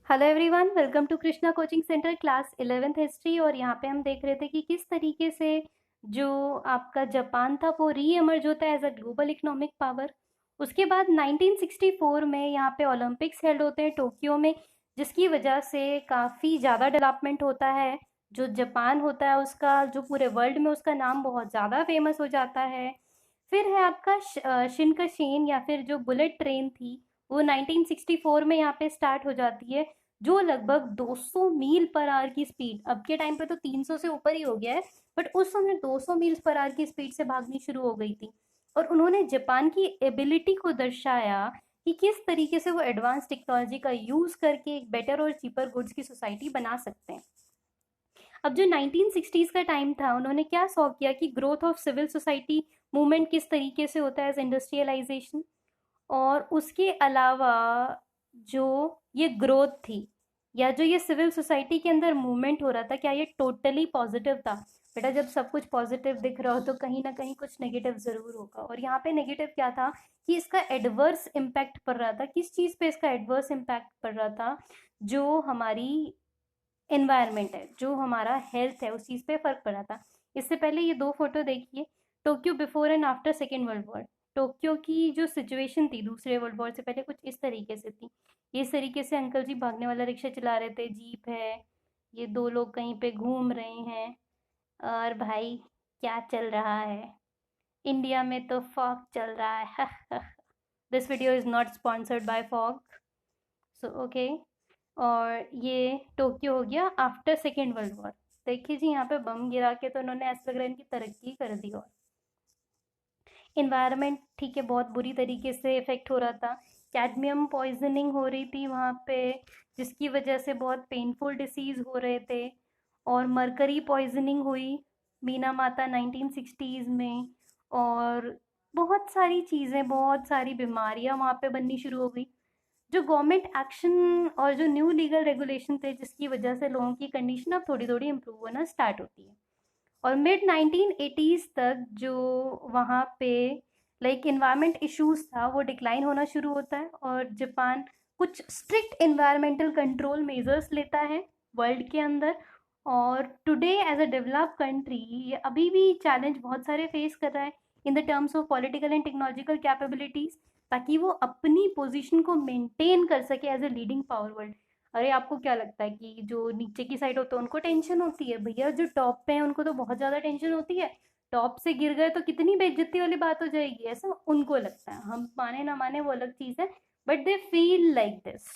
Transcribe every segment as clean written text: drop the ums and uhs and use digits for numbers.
Hello everyone, welcome to Krishna coaching centre class 11th history. और यहाँ पे हम देख रहे थे कि किस तरीके से जो आपका जापान था वो री एमर्ज होता है as a global economic power. उसके बाद 1964 में यहाँ पे ओलंपिक्स हेल्ड होते हैं टोक्यो में, जिसकी वजह से काफ़ी ज़्यादा डेवलपमेंट होता है। जो जापान होता है उसका जो पूरे वर्ल्ड में उसका नाम बहुत ज़्यादा फेमस हो जाता है। फिर है आपका शिनकशेन या फिर जो बुलेट ट्रेन थी, वो 1964 में यहाँ पे स्टार्ट हो जाती है, जो लगभग 200 मील पर आवर की स्पीड, अब के टाइम पे तो 300 से ऊपर ही हो गया है, बट उस समय 200 मील पर आवर की स्पीड से भागनी शुरू हो गई थी। और उन्होंने जापान की एबिलिटी को दर्शाया कि किस तरीके से वो एडवांस टेक्नोलॉजी का यूज करके एक बेटर और चीपर गुड्स की सोसाइटी बना सकते हैं। अब जो 1960s का टाइम था, उन्होंने क्या सॉल्व किया कि growth of civil society movement किस तरीके से होता है एज इंडस्ट्रियलाइजेशन। और उसके अलावा जो ये ग्रोथ थी या जो ये सिविल सोसाइटी के अंदर मूवमेंट हो रहा था, क्या ये टोटली पॉजिटिव था? बेटा, जब सब कुछ पॉजिटिव दिख रहा हो तो कहीं ना कहीं कुछ नेगेटिव जरूर होगा। और यहाँ पे नेगेटिव क्या था कि इसका एडवर्स इम्पैक्ट पड़ रहा था। किस चीज़ पे इसका एडवर्स इम्पैक्ट पड़ रहा था? जो हमारी एनवायरनमेंट है, जो हमारा हेल्थ है, उस चीज़ पे फर्क पड़ा था। इससे पहले ये दो फोटो देखिए, Tokyo before and after second world war. Tokyo की जो सिचुएशन थी दूसरे वर्ल्ड वॉर से पहले कुछ इस तरीके से थी। इस तरीके से अंकल जी भागने वाला रिक्शा चला रहे थे, जीप है, ये दो लोग कहीं पे घूम रहे हैं। और भाई, क्या चल रहा है? इंडिया में तो फॉग चल रहा है। This video is not sponsored by fog, so okay. और ये टोक्यो हो गया आफ्टर सेकेंड वर्ल्ड वॉर। देखिए जी, यहाँ पे बम गिरा के तो उन्होंने ऐसा लग रहा है इनकी तरक्की कर दी। और इन्वायरमेंट, ठीक है, बहुत बुरी तरीके से इफेक्ट हो रहा था। कैडमियम पॉइजनिंग हो रही थी वहाँ पे, जिसकी वजह से बहुत पेनफुल डिसीज हो रहे थे। और मरकरी पॉइजनिंग हुई मीना माता 1960s में। और बहुत सारी चीज़ें, बहुत सारी बीमारियां वहाँ पे बननी शुरू हो गई। जो गवर्नमेंट एक्शन और जो न्यू लीगल रेगुलेशन थे, जिसकी वजह से लोगों की कंडीशन अब थोड़ी थोड़ी इम्प्रूव होना स्टार्ट होती है। और मिड 1980s तक जो वहाँ पे लाइक इन्वायरमेंट इश्यूज था, वो डिक्लाइन होना शुरू होता है। और जापान कुछ स्ट्रिक्ट इन्वायरमेंटल कंट्रोल मेजर्स लेता है वर्ल्ड के अंदर। और today as a developed country ये अभी भी चैलेंज बहुत सारे फेस कर रहा है in the terms of political and technological capabilities, ताकि वो अपनी पोजीशन को मेंटेन कर सके as a leading power world. अरे, आपको क्या लगता है कि जो नीचे की साइड होते हैं उनको टेंशन होती है? भैया, जो टॉप पे हैं उनको तो बहुत ज़्यादा टेंशन होती है। टॉप से गिर गए तो कितनी बेइज्जती वाली बात हो जाएगी, ऐसा उनको लगता है। हम माने ना माने वो अलग चीज़ है, but they feel like this.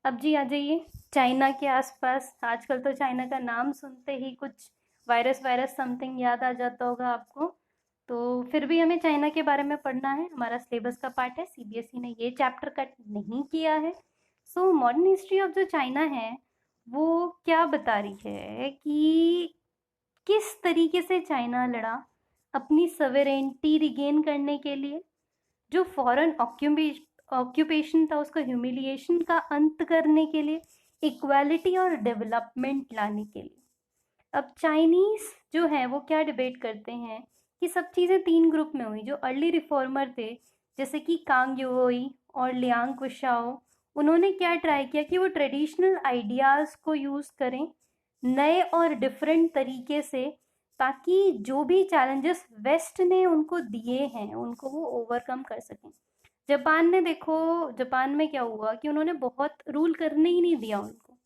अब जी आ जाइए चाइना के आसपास। आजकल तो चाइना का नाम सुनते ही कुछ वायरस वायरस समथिंग याद आ जाता होगा आपको। तो फिर भी हमें चाइना के बारे में पढ़ना है, हमारा सिलेबस का पार्ट है। सीबीएसई ने ये चैप्टर कट नहीं किया है। सो मॉडर्न हिस्ट्री ऑफ जो चाइना है, वो क्या बता रही है कि किस तरीके से चाइना लड़ा अपनी सवेरेंटी रिगेन करने के लिए, जो फॉरेन ऑक्यूपेशन था उसका ह्यूमिलिएशन का अंत करने के लिए, इक्वालिटी और डेवलपमेंट लाने के लिए। अब चाइनीज जो है वो क्या डिबेट करते हैं कि सब चीज़ें तीन ग्रुप में हुई। जो अर्ली रिफॉर्मर थे, जैसे कि कांग यूओई और लियांग कुशाओ, उन्होंने क्या ट्राई किया कि वो ट्रेडिशनल आइडियाज़ को यूज़ करें नए और डिफरेंट तरीके से, ताकि जो भी चैलेंजेस वेस्ट ने उनको दिए हैं उनको वो ओवरकम कर सकें। जापान ने देखो, जापान में क्या हुआ कि उन्होंने बहुत रूल करने ही नहीं दिया उनको।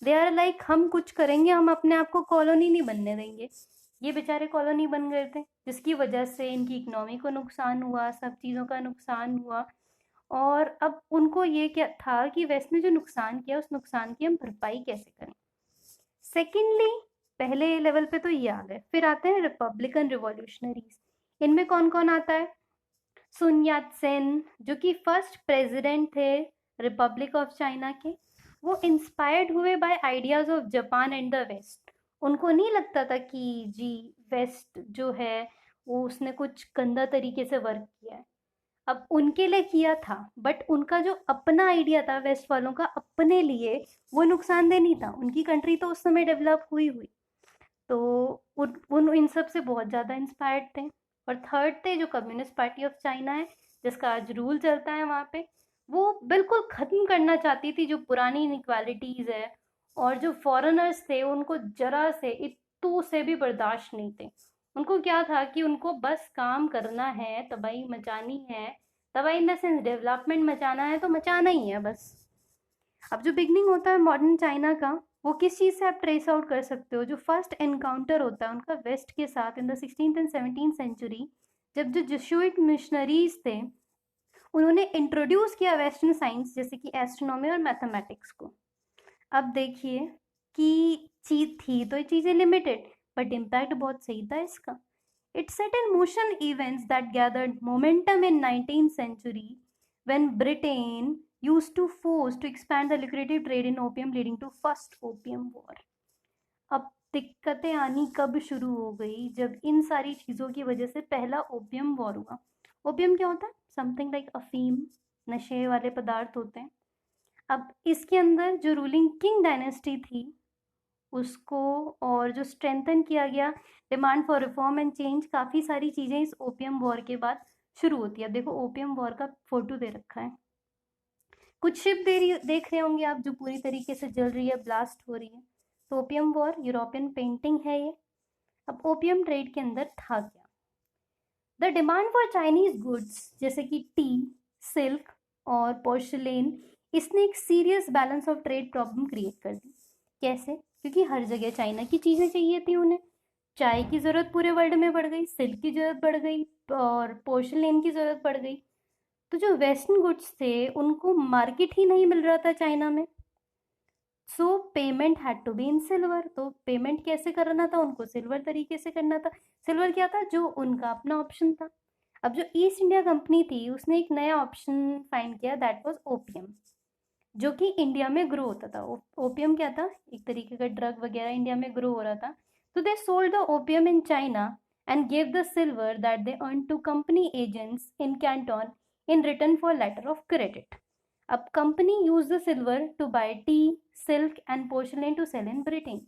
दे आर लाइक, हम कुछ करेंगे, हम अपने आप को कॉलोनी नहीं बनने देंगे। ये बेचारे कॉलोनी बन गए थे, जिसकी वजह से इनकी इकोनॉमी को नुकसान हुआ, सब चीज़ों का नुकसान हुआ। और अब उनको ये क्या था कि वेस्ट ने जो नुकसान किया, उस नुकसान की हम भरपाई कैसे करें। सेकेंडली, पहले लेवल पे तो ये आ गए। फिर आते हैं रिपब्लिकन रिवॉल्यूशनरीज। इनमें कौन कौन आता है? सुन यात सेन, जो कि फर्स्ट प्रेसिडेंट थे रिपब्लिक ऑफ चाइना के। वो इंस्पायर्ड हुए by ideas of Japan and the west. उनको नहीं लगता था कि जी वेस्ट जो है वो उसने कुछ गंदा तरीके से वर्क किया है। अब उनके लिए किया था, बट उनका जो अपना आइडिया था वेस्ट वालों का अपने लिए, वो नुकसानदेह नहीं था। उनकी कंट्री तो उस समय डेवलप हुई हुई। तो उन इन सब से बहुत ज़्यादा इंस्पायर्ड थे। और थर्ड थे जो कम्युनिस्ट पार्टी ऑफ चाइना है, जिसका आज रूल चलता है वहाँ पे। वो बिल्कुल ख़त्म करना चाहती थी जो पुरानी इनइक्वालिटीज़ है, और जो फॉरेनर्स थे उनको ज़रा से इत्तू से भी बर्दाश्त नहीं थे। उनको क्या था कि उनको बस काम करना है, तबाही मचानी है, तबाही इन द सेंस डेवलपमेंट मचाना है तो मचाना ही है बस। अब जो बिगनिंग होता है मॉडर्न चाइना का, वो किस चीज़ से आप ट्रेस आउट कर सकते हो? जो फर्स्ट एनकाउंटर होता है उनका वेस्ट के साथ in the 16th and 17th century, जब जो जेsuit मिशनरीज थे उन्होंने इंट्रोड्यूस किया वेस्टर्न साइंस जैसे कि एस्ट्रोनॉमी और मैथमेटिक्स को। अब देखिए कि चीज थी तो ये चीज़ें लिमिटेड, बट इम्पैक्ट बहुत सही था इसका। It set in motion events that gathered momentum in 19th century when Britain used to force to expand the lucrative trade in opium, leading to first opium war. अब दिक्कतें आनी कब शुरू हो गई? जब इन सारी चीज़ों की वजह से पहला ओपियम वॉर हुआ। ओपियम क्या होता है? समथिंग लाइक अफीम, नशे वाले पदार्थ होते हैं। अब इसके अंदर जो रूलिंग किंग डायनेस्टी थी उसको, और जो स्ट्रेंथन किया गया demand for reform and change, काफ़ी सारी चीज़ें इस ओपियम वॉर के बाद शुरू होती है। अब देखो ओपियम वॉर का फोटो दे रखा है, कुछ शिप देख रहे होंगे आप जो पूरी तरीके से जल रही है, ब्लास्ट हो रही है। तो ओपियम वॉर यूरोपियन पेंटिंग है ये। अब ओपियम ट्रेड के अंदर था क्या? The demand for Chinese goods जैसे कि टी, सिल्क और पोर्सिलेन, इसने एक serious balance of trade problem create कर दी। कैसे? क्योंकि हर जगह चाइना की चीज़ें चाहिए थी उन्हें। चाय की ज़रूरत पूरे वर्ल्ड में बढ़ गई, सिल्क की ज़रूरत बढ़ गई और पोर्सिलेन की ज़रूरत बढ़ गई। तो जो वेस्टर्न गुड्स थे उनको मार्केट ही नहीं मिल रहा था चाइना में। So payment had to be in silver. तो पेमेंट कैसे करना था? उनको सिल्वर तरीके से करना था। सिल्वर क्या था? जो उनका अपना ऑप्शन था। अब जो ईस्ट इंडिया कंपनी थी उसने एक नया ऑप्शन फाइंड किया, दैट वाज ओपियम, जो कि इंडिया में ग्रो होता था। ओपियम क्या था? एक तरीके का ड्रग वगैरह इंडिया में ग्रो हो रहा था। तो they sold the opium in China and give the silver that they earn to company agents in Canton in return for letter of credit. अब company use the silver to buy tea, silk and porcelain to sell in Britain.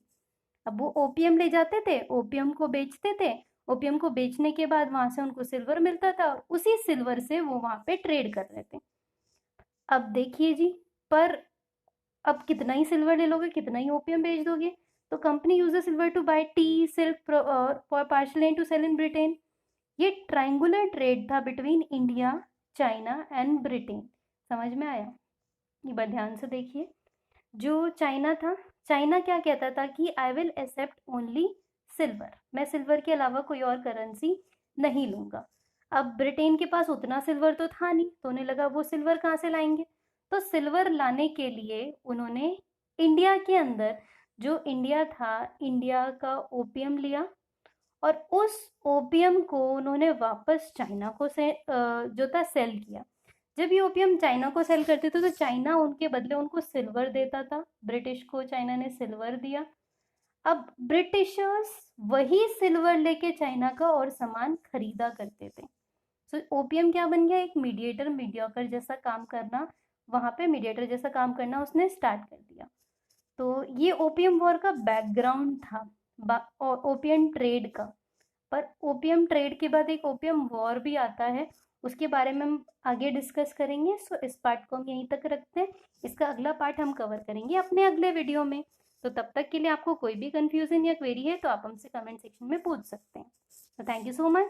अब वो opium ले जाते थे, opium को बेचते थे, opium को बेचने के बाद वहां से उनको सिल्वर मिलता था और उसी सिल्वर से वो वहां पे ट्रेड कर रहे थे। अब देखिए जी, पर अब कितना ही सिल्वर ले लोगे, कितना ही ओपियम बेच दोगे? तो company use the silver to buy tea, silk और porcelain to sell in Britain. ये ट्रायंगुलर ट्रेड था between India, China and Britain. समझ में आया? एक बार ध्यान से देखिए। जो चाइना था, चाइना क्या कहता था कि I will accept only silver, मैं सिल्वर के अलावा कोई और करेंसी नहीं लूँगा। अब ब्रिटेन के पास उतना सिल्वर तो था नहीं, तो उन्हें लगा वो सिल्वर कहाँ से लाएंगे। तो सिल्वर लाने के लिए उन्होंने इंडिया के अंदर, जो इंडिया था, इंडिया का ओपियम लिया और उस ओपियम को उन्होंने वापस चाइना को जो था सेल किया। जब ये ओपियम चाइना को सेल करते थे तो चाइना उनके बदले उनको सिल्वर देता था। ब्रिटिश को चाइना ने सिल्वर दिया। अब ब्रिटिशर्स वही सिल्वर लेके चाइना का और सामान खरीदा करते थे। तो ओपियम क्या बन गया? एक मीडिएटर, मीडियोकर जैसा काम करना, वहां पे मीडिएटर जैसा काम करना उसने स्टार्ट कर दिया। तो ये ओपियम वॉर का बैकग्राउंड था, ओपियम ट्रेड का। पर ओपियम ट्रेड के बाद एक ओपियम वॉर भी आता है, उसके बारे में हम आगे डिस्कस करेंगे। सो इस पार्ट को हम यहीं तक रखते हैं। इसका अगला पार्ट हम कवर करेंगे अपने अगले वीडियो में। तो तब तक के लिए आपको कोई भी कंफ्यूजन या क्वेरी है तो आप हमसे कमेंट सेक्शन में पूछ सकते हैं। तो थैंक यू सो मच।